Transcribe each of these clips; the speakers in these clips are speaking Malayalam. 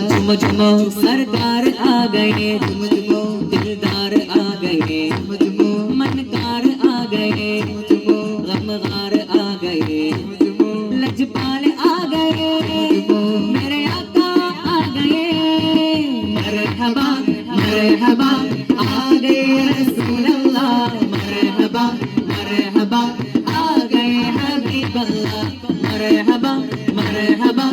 झुमो झुमो सरकार आ गए, झुमो झुमो दिलदार आ गए, झुमो झुमो मनकार आ गए, झुमो गमगार आ गए, झुमो लजपाल आ गए, मेरे आका आ गए। मरहबा मरहबा आ गए रसूल अल्लाह, मरहबा मरहबा आ गए हबीब अल्लाह, मरहबा मरहबा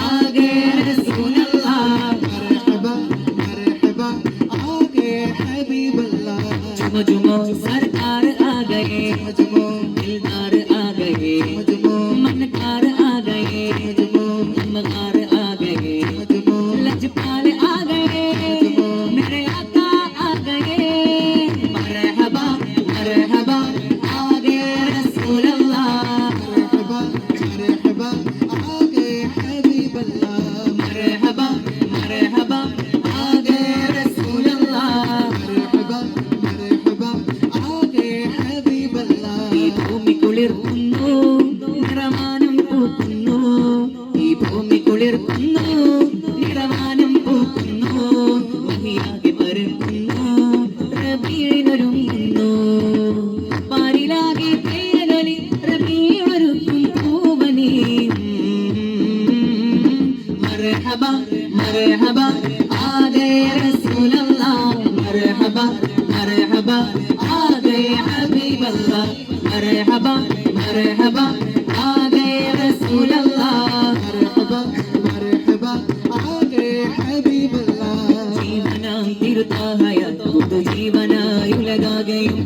आ गए रसूल अल्लाह, मरहबा मरहबा आ गए हबीब अल्लाह। झुमो झुमो सरकार आ गए, झुमो दिलदार आ गए, झुमो मनकार आ गए, झुमो गमगार आ गए, झुमो लजपाल आ गए, मेरे आका आ गए। मरहबा मरहबा आ गए रसूल अल्लाह, मरहबा मरहबा आ गए हबीब अल्लाह। मरहबा मरहबा आ गए रसूल अल्लाह। मरहबा मरहबा आ गए हबीब अल्लाह। ഈ ഭൂമി കുളിർക്കുന്നു, നിറവാനം പൂക്കുന്നു, ഈ ഭൂമി കുളിർക്കുന്നു, നിറവാനം പൂക്കുന്നു, മഹിയാകെ പരക്കുന്നു, റബീഇനൊരുങ്ങുന്നു, പാരിലാകെ തേനൊലി, റബീഇനൊരുക്കും പൂവനി. മർഹബ മർഹബ ആ ഗए റസൂൽ അല്ലാഹ്, മർഹബ മർഹബ ആ ഗए ഹബീബ് അല്ലാഹ്, മർഹബ മർഹബ ആ ഗए റസൂൽ അല്ലാഹ്. മർഹബ മർഹബ ആ ഗए ഹബീബ് അല്ലാഹ്. ജീവനാം തിരുത്താഹയാൽ പുതുജീവനായുലകാകയും,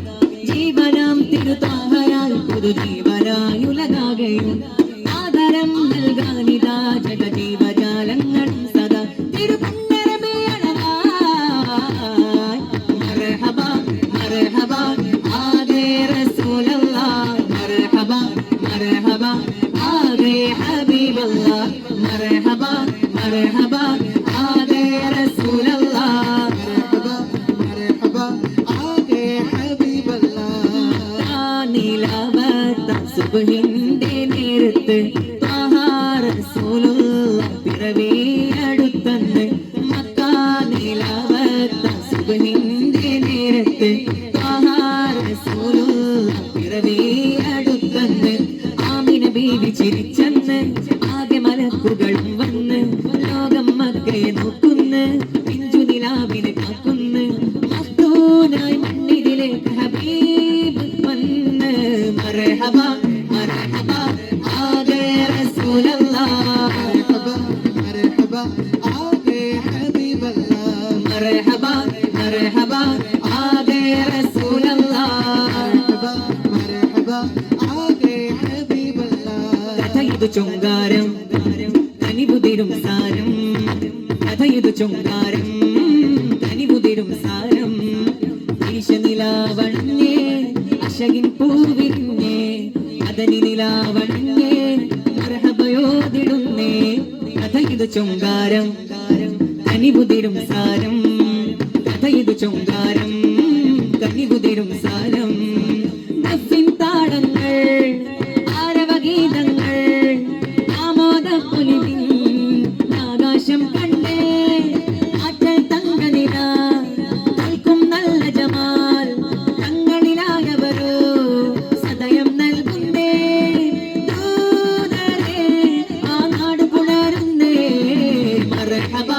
ജീവനാം തിരുത്താഹയാൽ പുതുജീവനായുലകാകയും, ആദരം നൽകാനിതാ ജഗജീവജാലങ്ങൾ സദാ തിരുപുണ്യരമേയണമായി. മർഹബ മർഹബ ആ ഗए റസൂൽ അല്ലാഹ്, മർഹബ മർഹബ ആ ഗए ഹബീബ് അല്ലാഹ്, മർഹബ മർഹബ ആ ഗए റസൂൽ അല്ലാഹ്. മർഹബ മർഹബ ആ ഗए ഹബീബ് അല്ലാഹ്. നീലാവത്ത സുബ്ഹിന്റെ നേരത്ത് ത്വാഹാ റസൂലുള്ള പിറവിയടുത്തന്ന്, മക്കാ നീലാവത്ത സുബ്ഹിന്റെ നേരത്ത് ത്വാഹാ റസൂലുള്ള പിറവിയടുത്തന്ന്, ആമിന ബീവി ചിരിച്ചന്ന്, ആകെ മലക്കുകളും വന്ന്, ലോകം മക്കയെ നോക്കുന്ന്, പിഞ്ചു നിലാവിനെ കാക്കുന്ന്, മഫ്തൂനായി മണ്ണിതിലേക്ക് ഹബീബ് വന്ന്. മർഹബ മർഹബ ആ ഗए റസൂൽ അല്ലാഹ്, മർഹബ മർഹബ ആ ഗए ഹബീബ് അല്ലാഹ്. മർഹബ മർഹബ ആ ഗए റസൂൽ അല്ലാഹ്. മർഹബ മർഹബ ആ ഗए ഹബീബ് അല്ലാഹ്. കഥയിതു ചൊങ്കാരം കനിവുതിരും സാരം, കഥയിതു ചൊങ്കാരം കനിവുതിരും സാരം, ഈശനിലാവണഞ്ഞേ അശകിൻ പൂവിരിഞ്ഞേ, അതനി നിലാവണഞ്ഞേ മർഹബയോതിടുന്നേ. കഥയിതു ചൊങ്കാരം കനിവുതിരും സാരം, കഥയിതു ചൊങ്കാരം കനിവുതിരും സാരം, ദഫിൻ താളങ്ങൾ ആരവഗീതങ്ങൾ ആമോദ പുലിവിൻ ആകാശം കണ്ടേ, ആറ്റൽ തങ്കനില നൽകും നല്ല ജമാൽ, തങ്ങളിലായവരോ സദയം നൽകുന്നേ, ദൂതരെ ആ നാട് പുണരുന്നേ. മർഹബ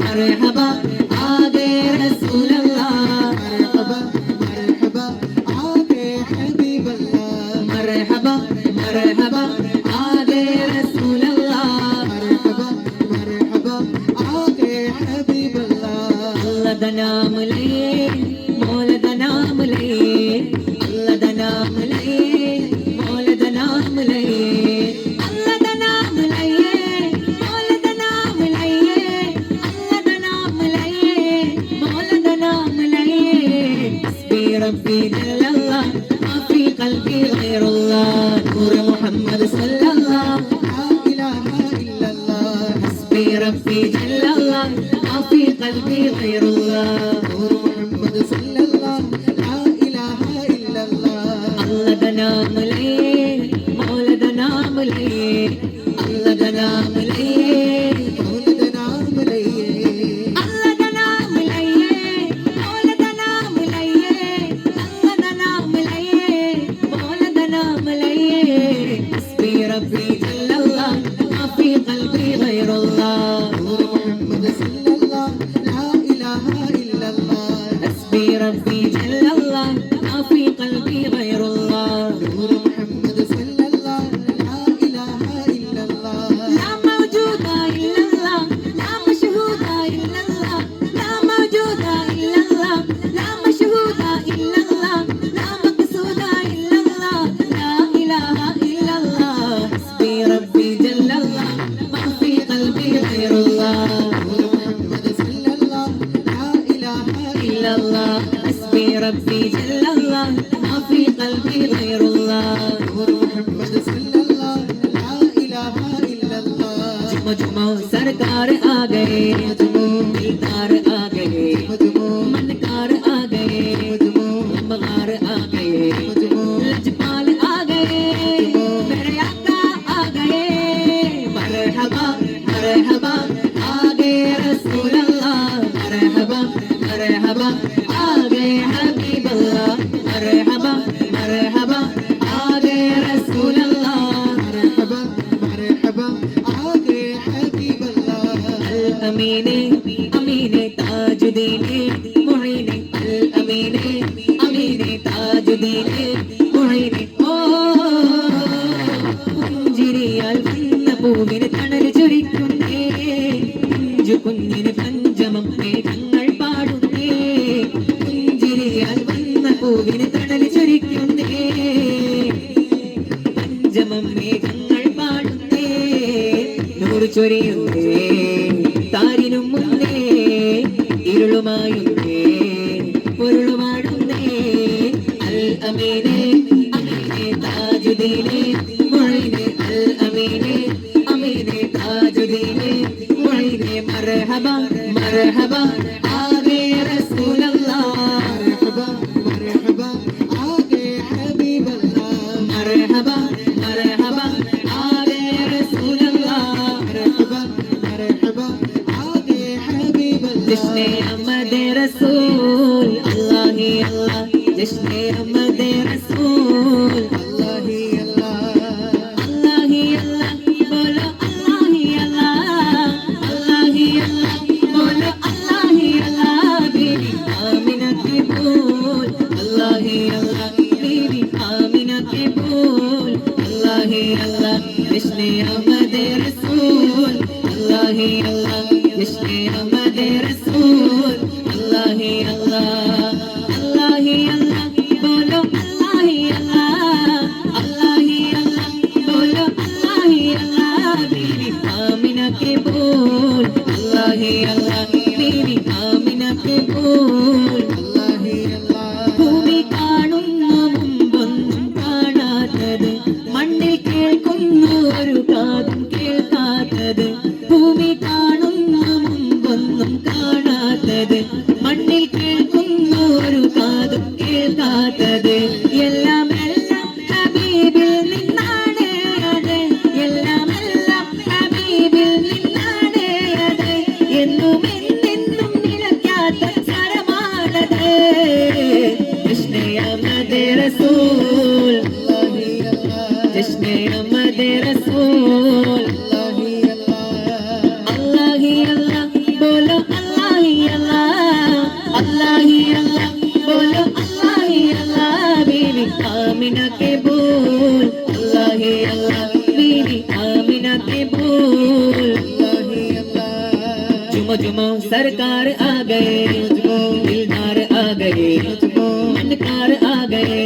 മർഹബ ആ ഗए റസൂൽ അല്ലാഹ്, മർഹബ മർഹബ ആ ഗए ഹബീബ് അല്ലാഹ്. മർഹബ മർഹബ ആ ഗए റസൂൽ അല്ലാഹ്. മർഹബ മർഹബ ആ ഗए ഹബീബ് അല്ലാഹ്. अल्लाह दा नाम लइए, मौला दा नाम लइए, अल्लाह दा नाम लइए, मौला दा नाम लइए, अल्लाह दा नाम लइए, मौला दा नाम लइए, अल्लाह दा नाम लइए, मौला दा नाम लइए. हस्बी रब्बी जल्लल्लाह, मा फी क़ल्बी गैरुल्लाह, नूर मुहम्मद सल्लल्लाह. ലാ ഇലാഹ ഇല്ലല്ലാഹ്. हस्बी रब्बी जल्लल्लाह, मा फी क़ल्बी गैरुल्लाह. നൂർ മുഹമ്മദ് സല്ലല്ലാഹ്. ലാ ഇലാഹ ഇല്ലല്ലാഹ്. अल्लाह दा नाम लइए, मौला दा नाम लइए, अल्लाह दा नाम लइए, മൗലദ നാം ലയിയേ. ربي جل الله ما في قلبي غير الله نور محمد صلى الله لا إله إلا الله जुमो जुमो सरकार आ गए दिलदार आ गए मनकार आ गए मगार आ गए लजपाल आ गए मेरे आका आ गए मरहबा मरहबा आ गए रसूल अल्लाह मरहबा मरहबा आ गए हबीब अल्लाह मरहबा मरहबा आ गए रसूल अल्लाह مرحبا مرحبا आगे हबीब अल्लाह अमीने अमीने ताजुद्दीने मुईने अल अमीने अमीने ताजुद्दीने मुईने ओ പുഞ്ചിരിയാൽ വന്ന പൂവിന് തണൽ ചൊരിക്കുന്നേ കുഞ്ചു കുഞ്ഞിന് പഞ്ചമം മേഘങ്ങൾ പാടുന്നേ പുഞ്ചിരിയാൽ വന്ന പൂവിന് തണൽ ചൊരിക്കുന്നേ പഞ്ചമം മേഘങ്ങൾ പാടുന്നേ നൂറ് ചൊരിയുന്നേ താരിനും മുന്നേ ഇരുളുമായുന്നേ പൊരുളുമാടുന്നേ അൽ അമീനെ അമീനെ താജുദ്ദീനെ മുഈനെ അൽ അമീനെ അമീനെ താജുദ്ദീനെ മുഈനെ മർഹബ മർഹബ ആഗേ റസൂൽ അല്ലാഹ് مرحبا مرحبا आगे हबीब अल्लाह मरहबा मरहबा आगे रसूल अल्लाह مرحبا مرحبا आगे हबीब जश्न अल्लाह अहमद रसूल अल्लाह ही अल्लाह जश्न अहमद रसूल अल्लाह ही अल्लाह अल्लाह ही अल्लाह बोलो अल्लाह ही अल्लाह अल्लाह ही अल्लाह बोलो अल्लाह ही अल्लाह बीबी आमिना के बोल अल्लाह ही अल्लाह बीबी आमिना के बोल अल्लाह ही अल्लाह जश्न अहमद रसूल अल्लाह ही अल्लाह जश्न अहमद रसूल अल्लाह ही अल्लाह बोलो अल्लाह ही अल्लाह अल्लाह ही अल्लाह बोलो अल्लाह ही अल्लाह बीबी आमिना के बोल अल्लाह ही अल्लाह बीबी आमिना के बोल अल्लाह ही अल्लाह ഭൂമി കാണുന്നു മുമ്പൊന്നും കാണാത്തത് മണ്ണിൽ കേൾക്കുന്നു ഒരു കാതും കേൾക്കാത്തത് ഭൂമി കാണുന്നു മുമ്പൊന്നും കാണാത്തത് മണ്ണിൽ കേൾക്കുന്നു ഒരു കാതും കേൾക്കാത്തത് എല്ലാം എല്ലാം ഹബീബിൽ നിന്നാണ് അത് എല്ലാം എല്ലാം ഹബീബിൽ നിന്നാണ് അത് എന്നും എന്നെന്നും നിലയ്ക്കാത്ത സ്വരമാണത് ജശ്ന അഹ്മദ് റസൂൽ अल्लाह ही अल्लाह ജശ്ന അഹ്മദ് റസൂൽ अल्लाह ही अल्लाह अल्लाह ही अल्लाह बोलो अल्लाह ही अल्लाह अल्लाह ही अल्लाह बोलो अल्लाह ही अल्लाह बीवी आमिना के बोल अल्लाह ही अल्लाह बीवी आमिना के बोल अल्लाह ही अल्लाह जुमो जुमो सरकार आ गए दिलदार आ गए मनकार आ गए